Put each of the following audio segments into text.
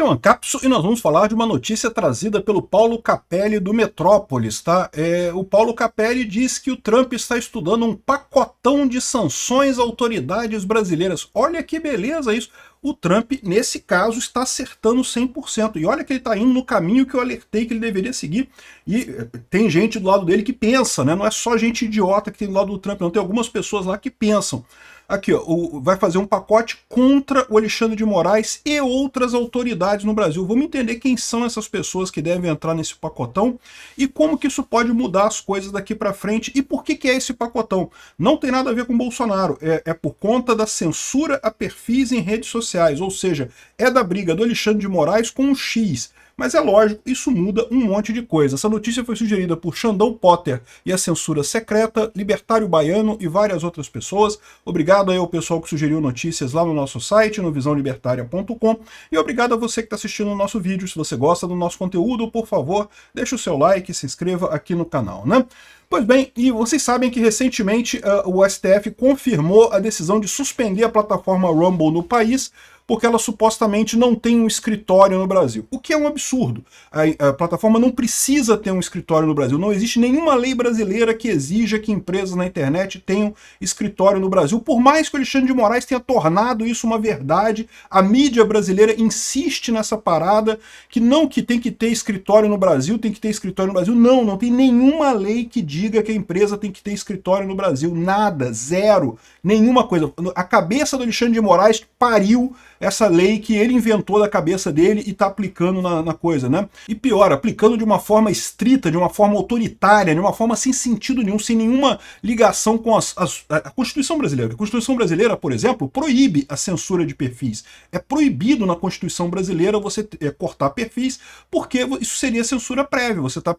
Aqui é o Ancapso e nós vamos falar de uma notícia trazida pelo Paulo Capelli do Metrópolis, tá? O Paulo Capelli diz que o Trump está estudando um pacotão de sanções a autoridades brasileiras. Olha que beleza isso! O Trump, nesse caso, está acertando 100%. E olha que ele está indo no caminho que eu alertei que ele deveria seguir. E tem gente do lado dele que pensa, né? Não é só gente idiota que tem do lado do Trump, não. Tem algumas pessoas lá que pensam. Aqui, ó, vai fazer um pacote contra o Alexandre de Moraes e outras autoridades no Brasil. Vamos entender quem são essas pessoas que devem entrar nesse pacotão e como que isso pode mudar as coisas daqui para frente e por que é esse pacotão. Não tem nada a ver com Bolsonaro, é por conta da censura a perfis em redes sociais, ou seja, é da briga do Alexandre de Moraes com um X. Mas é lógico, isso muda um monte de coisa. Essa notícia foi sugerida por Xandão Potter e a Censura Secreta, Libertário Baiano e várias outras pessoas. Obrigado aí ao pessoal que sugeriu notícias lá no nosso site, no visãolibertaria.com. E obrigado a você que está assistindo o nosso vídeo. Se você gosta do nosso conteúdo, por favor, deixe o seu like e se inscreva aqui no canal, né? Pois bem, e vocês sabem que recentemente o STF confirmou a decisão de suspender a plataforma Rumble no país, porque ela supostamente não tem um escritório no Brasil. O que é um absurdo. A plataforma não precisa ter um escritório no Brasil. Não existe nenhuma lei brasileira que exija que empresas na internet tenham escritório no Brasil. Por mais que o Alexandre de Moraes tenha tornado isso uma verdade, a mídia brasileira insiste nessa parada que tem que ter escritório no Brasil, tem que ter escritório no Brasil. Não tem nenhuma lei que diga que a empresa tem que ter escritório no Brasil. Nada, zero, nenhuma coisa. A cabeça do Alexandre de Moraes pariu essa lei que ele inventou da cabeça dele e está aplicando na coisa, né? E pior, aplicando de uma forma estrita, de uma forma autoritária, de uma forma sem sentido nenhum, sem nenhuma ligação com a Constituição brasileira. A Constituição brasileira, por exemplo, proíbe a censura de perfis. É proibido na Constituição brasileira você cortar perfis, porque isso seria censura prévia. Você está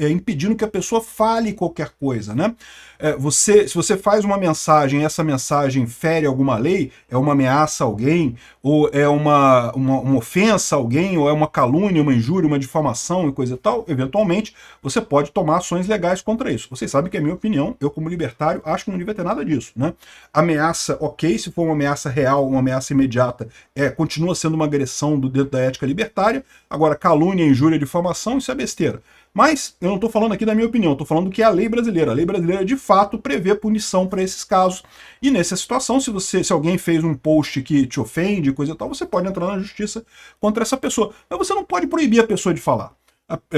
impedindo que a pessoa fale qualquer coisa, né? Se você faz uma mensagem e essa mensagem fere alguma lei, é uma ameaça a alguém, ou é uma ofensa a alguém, ou é uma calúnia, uma injúria, uma difamação e coisa e tal, eventualmente você pode tomar ações legais contra isso. Vocês sabem que é a minha opinião, eu como libertário acho que não devia ter nada disso, né? Ameaça, ok, se for uma ameaça real, uma ameaça imediata, continua sendo uma agressão dentro da ética libertária. Agora, calúnia, injúria, difamação, isso é besteira. Mas eu não estou falando aqui da minha opinião, estou falando que é a lei brasileira. A lei brasileira, de fato, prevê punição para esses casos. E nessa situação, se alguém fez um post que te ofende, coisa e tal, você pode entrar na justiça contra essa pessoa. Mas você não pode proibir a pessoa de falar.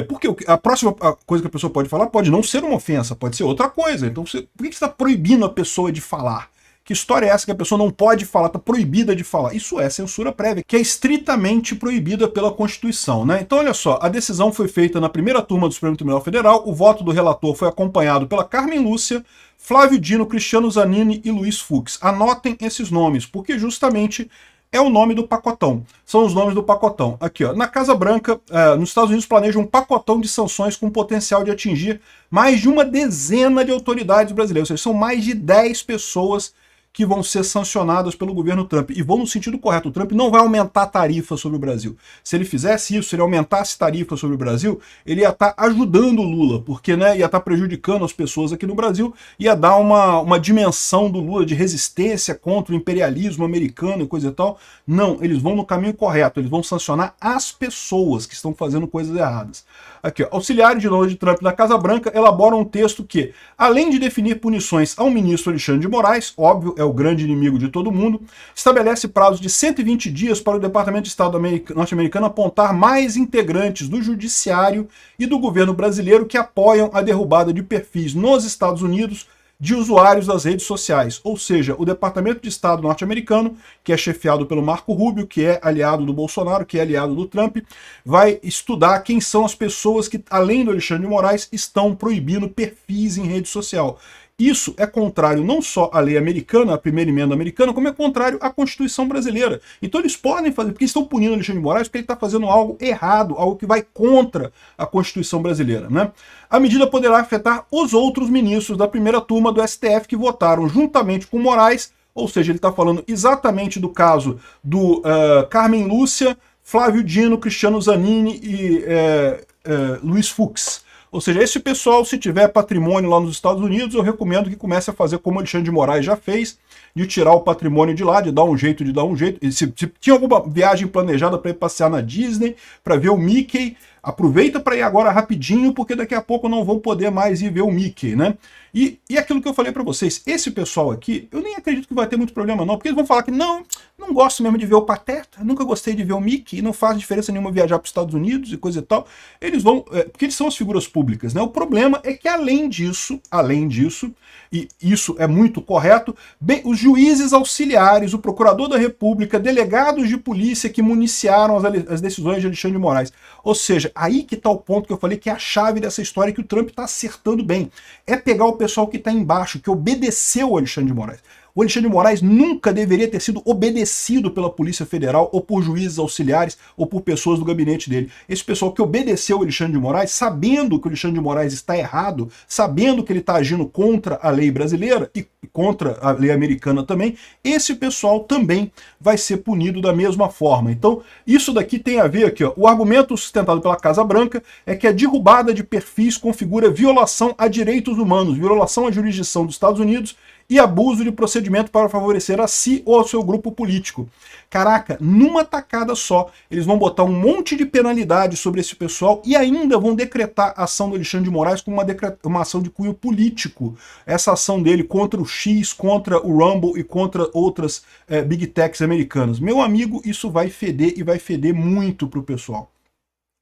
Porque a próxima coisa que a pessoa pode falar pode não ser uma ofensa, pode ser outra coisa. Então, por que você está proibindo a pessoa de falar? Que história é essa que a pessoa não pode falar, está proibida de falar? Isso é censura prévia, que é estritamente proibida pela Constituição, né? Então, olha só, a decisão foi feita na primeira turma do Supremo Tribunal Federal, o voto do relator foi acompanhado pela Carmen Lúcia, Flávio Dino, Cristiano Zanini e Luiz Fux. Anotem esses nomes, porque justamente é o nome do pacotão. São os nomes do pacotão. Aqui, ó, na Casa Branca, nos Estados Unidos, planejam um pacotão de sanções com potencial de atingir mais de uma dezena de autoridades brasileiras, ou seja, são mais de 10 pessoas que vão ser sancionadas pelo governo Trump. E vão no sentido correto. O Trump não vai aumentar tarifa sobre o Brasil. Se ele fizesse isso, se ele aumentasse tarifa sobre o Brasil, ele ia estar ajudando o Lula, porque, né, ia estar prejudicando as pessoas aqui no Brasil, ia dar uma dimensão do Lula de resistência contra o imperialismo americano e coisa e tal. Não, eles vão no caminho correto. Eles vão sancionar as pessoas que estão fazendo coisas erradas. Aqui, ó, auxiliares de Donald Trump da Casa Branca elaboram um texto que, além de definir punições ao ministro Alexandre de Moraes, óbvio, é o grande inimigo de todo mundo, estabelece prazos de 120 dias para o Departamento de Estado norte-americano apontar mais integrantes do judiciário e do governo brasileiro que apoiam a derrubada de perfis nos Estados Unidos de usuários das redes sociais. Ou seja, o Departamento de Estado norte-americano, que é chefiado pelo Marco Rubio, que é aliado do Bolsonaro, que é aliado do Trump, vai estudar quem são as pessoas que, além do Alexandre de Moraes, estão proibindo perfis em rede social. Isso é contrário não só à lei americana, à primeira emenda americana, como é contrário à Constituição brasileira. Então eles podem fazer, porque estão punindo o Alexandre de Moraes porque ele está fazendo algo errado, algo que vai contra a Constituição brasileira, né? A medida poderá afetar os outros ministros da primeira turma do STF que votaram juntamente com Moraes, ou seja, ele está falando exatamente do caso do Carmen Lúcia, Flávio Dino, Cristiano Zanini e Luiz Fux. Ou seja, esse pessoal, se tiver patrimônio lá nos Estados Unidos, eu recomendo que comece a fazer como Alexandre de Moraes já fez, de tirar o patrimônio de lá, de dar um jeito. E se tinha alguma viagem planejada para ir passear na Disney, para ver o Mickey, aproveita para ir agora rapidinho, porque daqui a pouco não vão poder mais ir ver o Mickey, né? E aquilo que eu falei para vocês, esse pessoal aqui, eu nem acredito que vai ter muito problema não, porque eles vão falar que não gosto mesmo de ver o Pateta, nunca gostei de ver o Mickey, não faz diferença nenhuma viajar para os Estados Unidos e coisa e tal. Eles vão, porque eles são as figuras públicas, né? O problema é que além disso, e isso é muito correto, bem, os juízes auxiliares, o procurador da República, delegados de polícia que municiaram as decisões de Alexandre de Moraes. Ou seja, aí que está o ponto que eu falei que é a chave dessa história que o Trump está acertando bem. É pegar o pessoal que está embaixo, que obedeceu o Alexandre de Moraes. O Alexandre de Moraes nunca deveria ter sido obedecido pela Polícia Federal, ou por juízes auxiliares, ou por pessoas do gabinete dele. Esse pessoal que obedeceu o Alexandre de Moraes, sabendo que o Alexandre de Moraes está errado, sabendo que ele está agindo contra a lei brasileira e contra a lei americana também, esse pessoal também vai ser punido da mesma forma. Então, isso daqui tem a ver aqui, ó, o argumento sustentado pela Casa Branca é que a derrubada de perfis configura violação a direitos humanos, violação à jurisdição dos Estados Unidos e abuso de procedimento para favorecer a si ou ao seu grupo político. Caraca, numa tacada só, eles vão botar um monte de penalidade sobre esse pessoal e ainda vão decretar a ação do Alexandre de Moraes como uma ação de cunho político. Essa ação dele contra o X, contra o Rumble e contra outras Big Techs americanas. Meu amigo, isso vai feder e vai feder muito pro pessoal.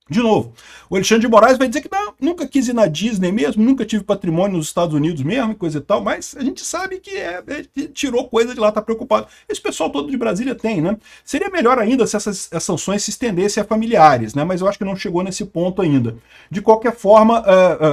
De novo, o Alexandre de Moraes vai dizer que não, nunca quis ir na Disney mesmo, nunca tive patrimônio nos Estados Unidos mesmo, e coisa e tal, mas a gente sabe que tirou coisa de lá, tá preocupado. Esse pessoal todo de Brasília tem, né? Seria melhor ainda se essas sanções se estendessem a familiares, né? Mas eu acho que não chegou nesse ponto ainda. De qualquer forma,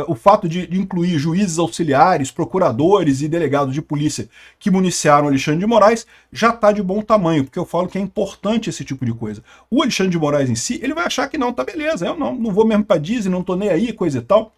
o fato de incluir juízes auxiliares, procuradores e delegados de polícia que municiaram o Alexandre de Moraes já tá de bom tamanho, porque eu falo que é importante esse tipo de coisa. O Alexandre de Moraes em si, ele vai achar que não, tá beleza, eu não vou mesmo para Disney, não tô nem aí, coisa e tal.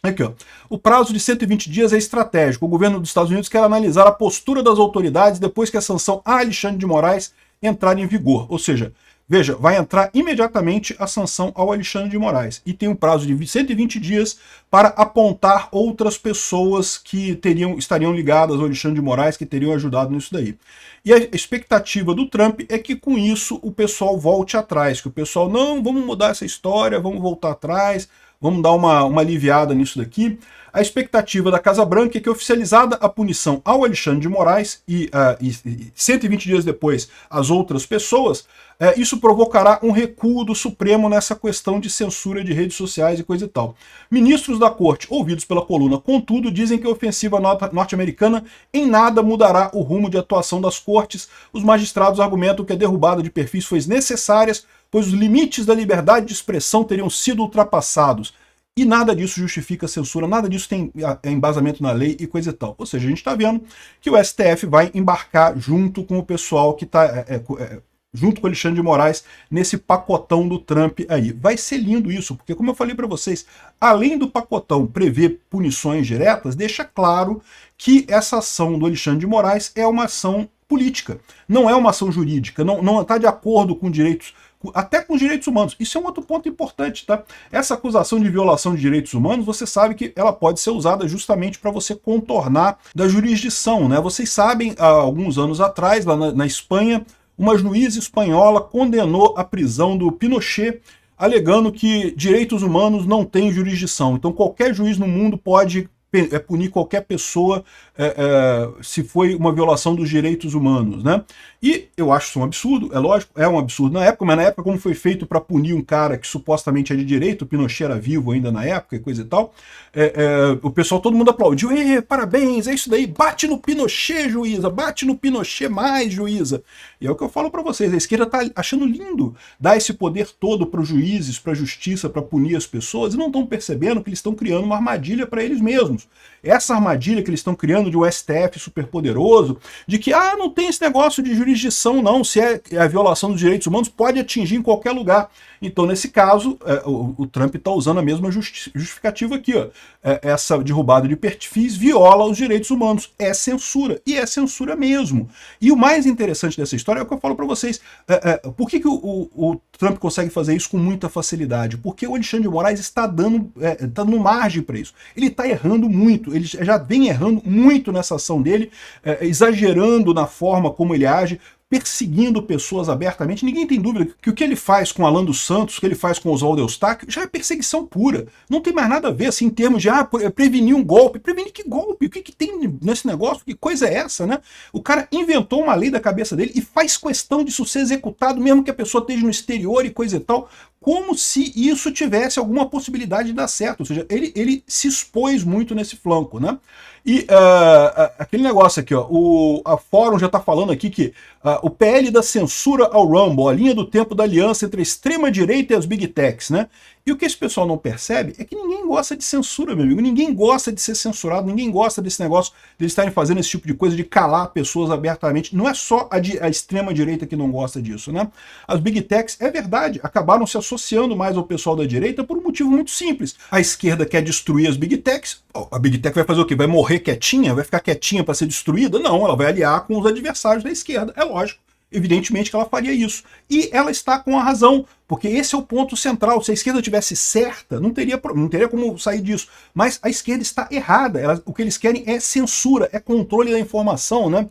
Aqui, ó. O prazo de 120 dias é estratégico. O governo dos Estados Unidos quer analisar a postura das autoridades depois que a sanção a Alexandre de Moraes entrar em vigor. Ou seja, veja, vai entrar imediatamente a sanção ao Alexandre de Moraes. E tem um prazo de 120 dias para apontar outras pessoas que estariam ligadas ao Alexandre de Moraes, que teriam ajudado nisso daí. E a expectativa do Trump é que com isso o pessoal volte atrás, que o pessoal, não, vamos mudar essa história, vamos voltar atrás, vamos dar uma aliviada nisso daqui. A expectativa da Casa Branca é que, oficializada a punição ao Alexandre de Moraes e 120 dias depois as outras pessoas, isso provocará um recuo do Supremo nessa questão de censura de redes sociais e coisa e tal. Ministros da corte, ouvidos pela coluna, contudo, dizem que a ofensiva norte-americana em nada mudará o rumo de atuação das cortes. Os magistrados argumentam que a derrubada de perfis foi necessária, pois os limites da liberdade de expressão teriam sido ultrapassados. E nada disso justifica a censura, nada disso tem embasamento na lei e coisa e tal. Ou seja, a gente está vendo que o STF vai embarcar junto com o pessoal que está... junto com o Alexandre de Moraes, nesse pacotão do Trump aí. Vai ser lindo isso, porque como eu falei para vocês, além do pacotão prever punições diretas, deixa claro que essa ação do Alexandre de Moraes é uma ação política, não é uma ação jurídica, não está de acordo com direitos, até com os direitos humanos. Isso é um outro ponto importante, tá? Essa acusação de violação de direitos humanos, você sabe que ela pode ser usada justamente para você contornar da jurisdição, né? Vocês sabem, há alguns anos atrás, lá na Espanha, uma juíza espanhola condenou a prisão do Pinochet, alegando que direitos humanos não têm jurisdição. Então qualquer juiz no mundo pode punir qualquer pessoa se foi uma violação dos direitos humanos, né? E eu acho isso um absurdo, é lógico, é um absurdo na época, mas na época como foi feito para punir um cara que supostamente é de direito, o Pinochet era vivo ainda na época e coisa e tal, o pessoal, todo mundo aplaudiu, parabéns, é isso daí, bate no Pinochet, juíza, bate no Pinochet mais, juíza. E é o que eu falo para vocês, a esquerda tá achando lindo dar esse poder todo para os juízes, para a justiça, para punir as pessoas, e não estão percebendo que eles estão criando uma armadilha para eles mesmos. humanos. Essa armadilha que eles estão criando de um STF superpoderoso, de que não tem esse negócio de jurisdição não, se é a violação dos direitos humanos, pode atingir em qualquer lugar. Então, nesse caso, o Trump está usando a mesma justificativa aqui. Ó. Essa derrubada de perfis viola os direitos humanos. É censura, e é censura mesmo. E o mais interessante dessa história é o que eu falo para vocês. Por que o Trump consegue fazer isso com muita facilidade? Porque o Alexandre de Moraes está dando margem para isso. Ele está errando muito, ele já vem errando muito nessa ação dele, exagerando na forma como ele age, perseguindo pessoas abertamente. Ninguém tem dúvida que o que ele faz com Alan dos Santos, o que ele faz com Oswaldo Eustáquio, já é perseguição pura. Não tem mais nada a ver, assim, em termos de prevenir um golpe. Prevenir que golpe? O que tem nesse negócio? Que coisa é essa, né? O cara inventou uma lei da cabeça dele e faz questão disso ser executado, mesmo que a pessoa esteja no exterior e coisa e tal, como se isso tivesse alguma possibilidade de dar certo. Ou seja, ele se expôs muito nesse flanco, né? E aquele negócio aqui, ó, a Fórum já está falando aqui que o PL da censura ao Rumble, a linha do tempo da aliança entre a extrema-direita e as Big Techs, né? E o que esse pessoal não percebe é que ninguém gosta de censura, meu amigo. Ninguém gosta de ser censurado, ninguém gosta desse negócio de eles estarem fazendo esse tipo de coisa, de calar pessoas abertamente. Não é só a extrema-direita que não gosta disso, né? As Big Techs, é verdade, acabaram se associando mais ao pessoal da direita por um motivo muito simples. A esquerda quer destruir as Big Techs. A Big Tech vai fazer o quê? Vai morrer quietinha? Vai ficar quietinha para ser destruída? Não, ela vai aliar com os adversários da esquerda. É lógico. Evidentemente que ela faria isso. E ela está com a razão, porque esse é o ponto central. Se a esquerda tivesse certa, não teria como sair disso. Mas a esquerda está errada. O que eles querem é censura, é controle da informação, né?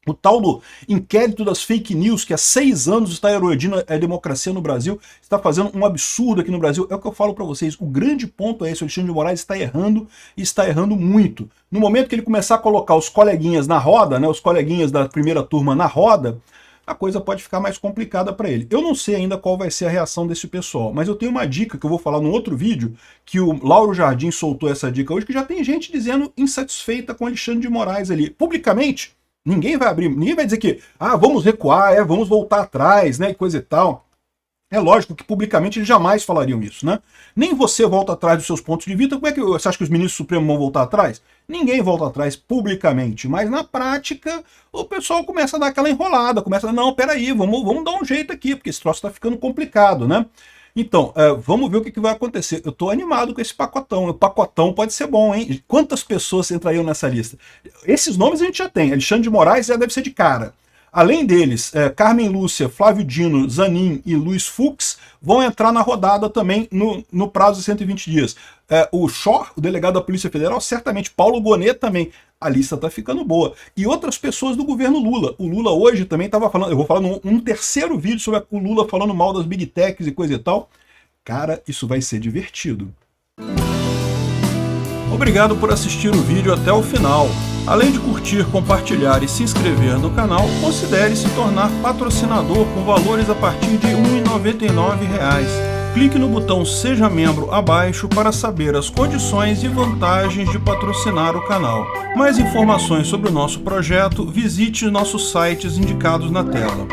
O tal do inquérito das fake news, que há 6 anos está erodando a democracia no Brasil, está fazendo um absurdo aqui no Brasil. É o que eu falo para vocês. O grande ponto é esse: o Alexandre de Moraes está errando, e está errando muito. No momento que ele começar a colocar os coleguinhas na roda, né, os coleguinhas da primeira turma na roda, a coisa pode ficar mais complicada para ele. Eu não sei ainda qual vai ser a reação desse pessoal, mas eu tenho uma dica que eu vou falar num outro vídeo, que o Lauro Jardim soltou essa dica hoje, que já tem gente dizendo insatisfeita com Alexandre de Moraes ali, publicamente. Ninguém vai abrir, ninguém vai dizer que vamos recuar, vamos voltar atrás, né, e coisa e tal. É lógico que publicamente eles jamais falariam isso, né? Nem você volta atrás dos seus pontos de vista. Como é que você acha que os ministros supremos vão voltar atrás? Ninguém volta atrás publicamente, mas na prática o pessoal começa a dar aquela enrolada, começa a não, peraí, vamos dar um jeito aqui, porque esse troço está ficando complicado, né? Então, vamos ver o que vai acontecer. Eu estou animado com esse pacotão. O pacotão pode ser bom, hein? Quantas pessoas entrariam nessa lista? Esses nomes a gente já tem. Alexandre de Moraes já deve ser de cara. Além deles, Carmen Lúcia, Flávio Dino, Zanin e Luiz Fux vão entrar na rodada também no prazo de 120 dias. O Schor, o delegado da Polícia Federal, certamente. Paulo Gonet também. A lista está ficando boa. E outras pessoas do governo Lula. O Lula hoje também estava falando, eu vou falar num terceiro vídeo sobre o Lula falando mal das Big Techs e coisa e tal. Cara, isso vai ser divertido. Obrigado por assistir o vídeo até o final. Além de curtir, compartilhar e se inscrever no canal, considere se tornar patrocinador com valores a partir de R$ 1,99. Clique no botão Seja Membro abaixo para saber as condições e vantagens de patrocinar o canal. Mais informações sobre o nosso projeto, visite nossos sites indicados na tela.